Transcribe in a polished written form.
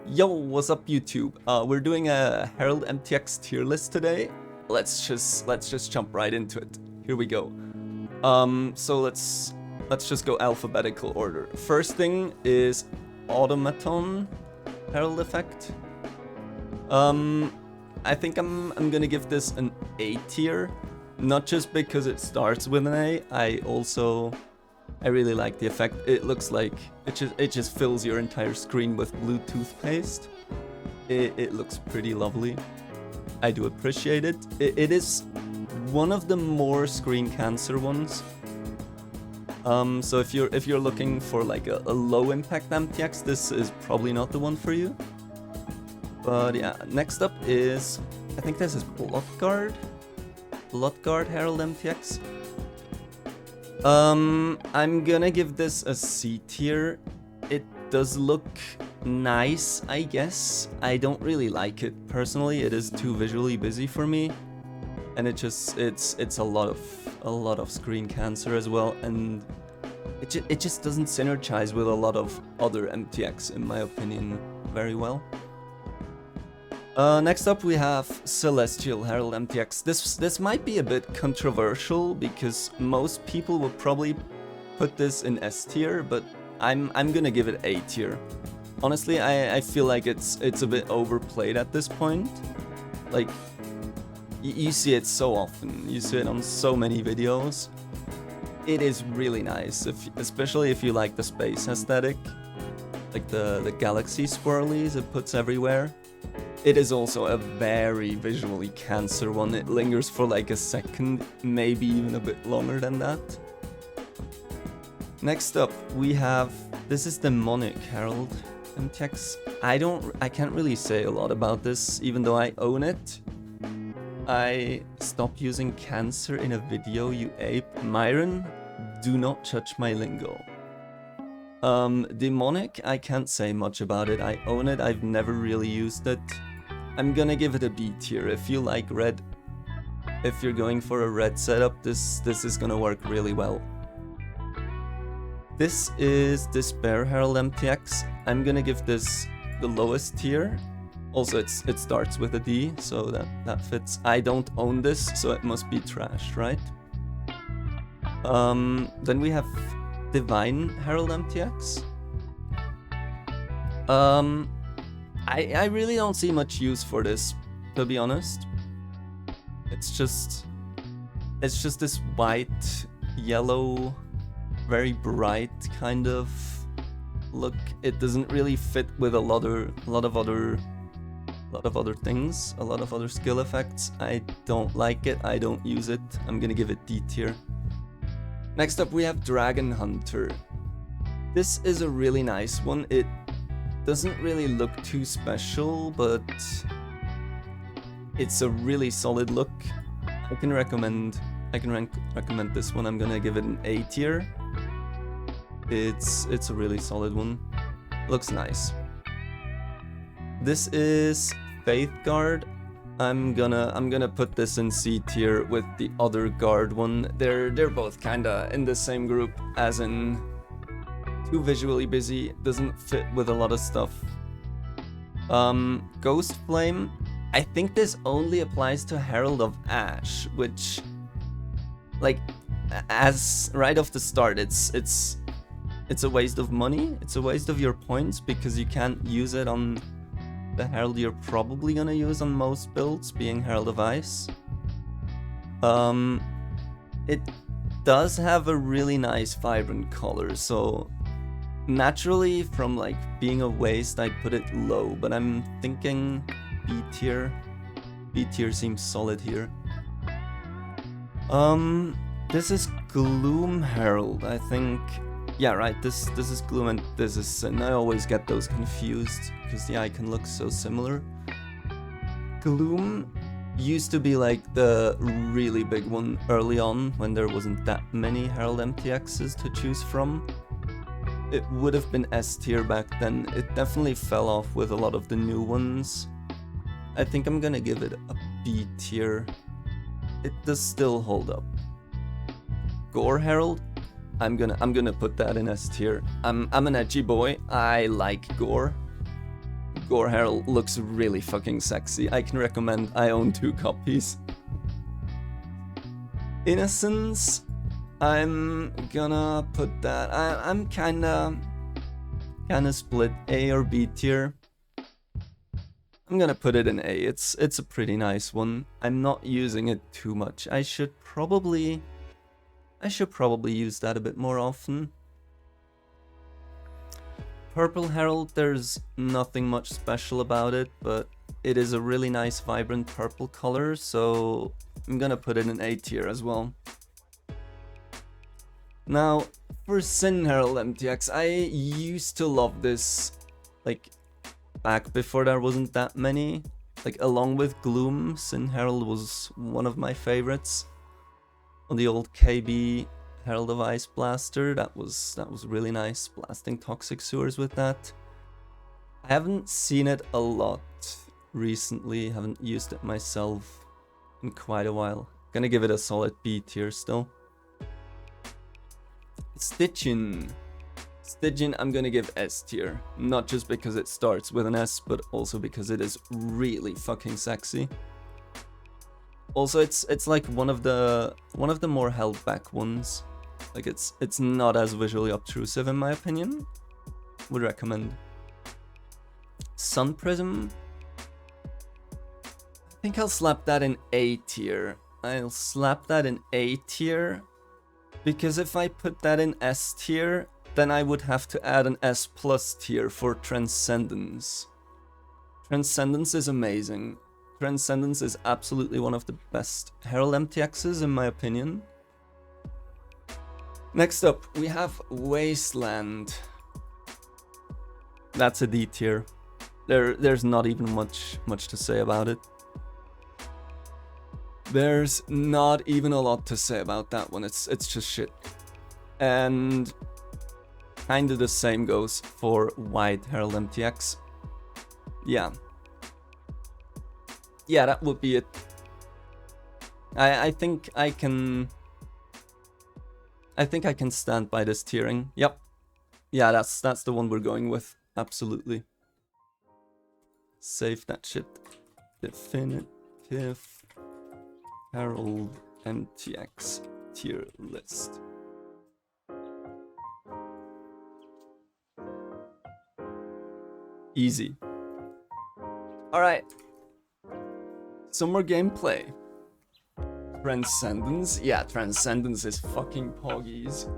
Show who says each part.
Speaker 1: Yo, what's up YouTube? We're doing a Herald MTX tier list today. Let's just jump right into it. Here we go. So let's just go alphabetical order. First thing is Automaton Herald effect. I think I'm gonna give this an A tier, not just because it starts with an A. I really like the effect. It looks like it just fills your entire screen with blue toothpaste. It looks pretty lovely. I do appreciate it. It is one of the more screen cancer ones. So if you're looking for like a low impact MTX, this is probably not the one for you. But yeah, next up is, I think this is Bloodguard Herald MTX. I'm gonna give this a C tier. It does look nice, I guess. I don't really like it personally. It is too visually busy for me, and it's a lot of screen cancer as well, and it just doesn't synergize with a lot of other MTX in my opinion very well. Next up we have Celestial Herald MTX. This might be a bit controversial because most people will probably put this in S tier, but I'm gonna give it A tier. Honestly, I feel like it's a bit overplayed at this point. Like, you see it so often, you see it on so many videos. It is really nice, especially if you like the space aesthetic, like the galaxy swirlies it puts everywhere. It is also a very visually cancer one. It lingers for like a second, maybe even a bit longer than that. Next up, we have, this is Demonic Herald MTX. I can't really say a lot about this, even though I own it. I stopped using cancer in a video, you ape. Myron, do not judge my lingo. Demonic, I can't say much about it. I own it, I've never really used it. I'm gonna give it a B tier. If you like red, if you're going for a red setup, this is gonna work really well. This is Despair Herald MTX. I'm gonna give this the lowest tier. Also, it starts with a D, so that fits. I don't own this, so it must be trash, right? Then we have Divine Herald MTX. I really don't see much use for this, to be honest. It's just this white, yellow, very bright kind of look. It doesn't really fit with a lot of other things, a lot of other skill effects. I don't like it. I don't use it. I'm gonna give it D tier. Next up, we have Dragon Hunter. This is a really nice one. It doesn't really look too special, but it's a really solid look. I can recommend this one. I'm gonna give it an A tier. It's a really solid one. Looks nice. This is Faith Guard. I'm gonna put this in C tier with the other guard one. They're both kinda in the same group, as in too visually busy, doesn't fit with a lot of stuff. Ghost Flame, I think this only applies to Herald of Ash, which, like, as right off the start, it's a waste of money. It's a waste of your points because you can't use it on the Herald you're probably gonna use on most builds, being Herald of Ice. It does have a really nice vibrant color, so naturally from like being a waste I'd put it low, but I'm thinking B tier. B tier seems solid here. This is Gloom Herald, I think. Yeah, right, this is Gloom and this is Sin. I always get those confused because the icon looks so similar. Gloom used to be like the really big one early on when there wasn't that many Herald MTXs to choose from. It would have been S tier back then. It definitely fell off with a lot of the new ones. I think I'm gonna give it a B tier. It does still hold up. Gore Herald, I'm gonna put that in S tier. I'm an edgy boy. I like gore. Gore Herald looks really fucking sexy. I can recommend. I own 2 copies. Innocence, I'm gonna put that. I'm kinda split A or B tier. I'm gonna put it in A. It's a pretty nice one. I'm not using it too much. I should probably use that a bit more often. Purple Herald, there's nothing much special about it, but it is a really nice vibrant purple color, so I'm gonna put it in A tier as well. Now, for Sin Herald MTX, I used to love this, like, back before there wasn't that many. Like, along with Gloom, Sin Herald was one of my favorites. On the old KB Herald of Ice Blaster, that was really nice, blasting toxic sewers with that. I haven't seen it a lot recently, haven't used it myself in quite a while. Gonna give it a solid B tier still. Stygian, I'm gonna give S tier, not just because it starts with an S, but also because it is really fucking sexy. Also, it's like one of the more held back ones. Like it's not as visually obtrusive in my opinion. Would recommend. Sun Prism, I think I'll slap that in A tier. I'll slap that in A tier because if I put that in S tier, then I would have to add an S plus tier for Transcendence. Transcendence is amazing. Transcendence is absolutely one of the best Herald MTXs in my opinion. Next up, we have Wasteland. That's a D tier. There's not even much to say about it. There's not even a lot to say about that one. It's just shit. And kinda the same goes for White Herald MTX. Yeah, that would be it. I think I can stand by this tiering. Yep. Yeah, that's the one we're going with. Absolutely. Save that shit. Definitive Herald MTX tier list. Easy. Alright. Some more gameplay. Transcendence? Yeah, Transcendence is fucking poggies.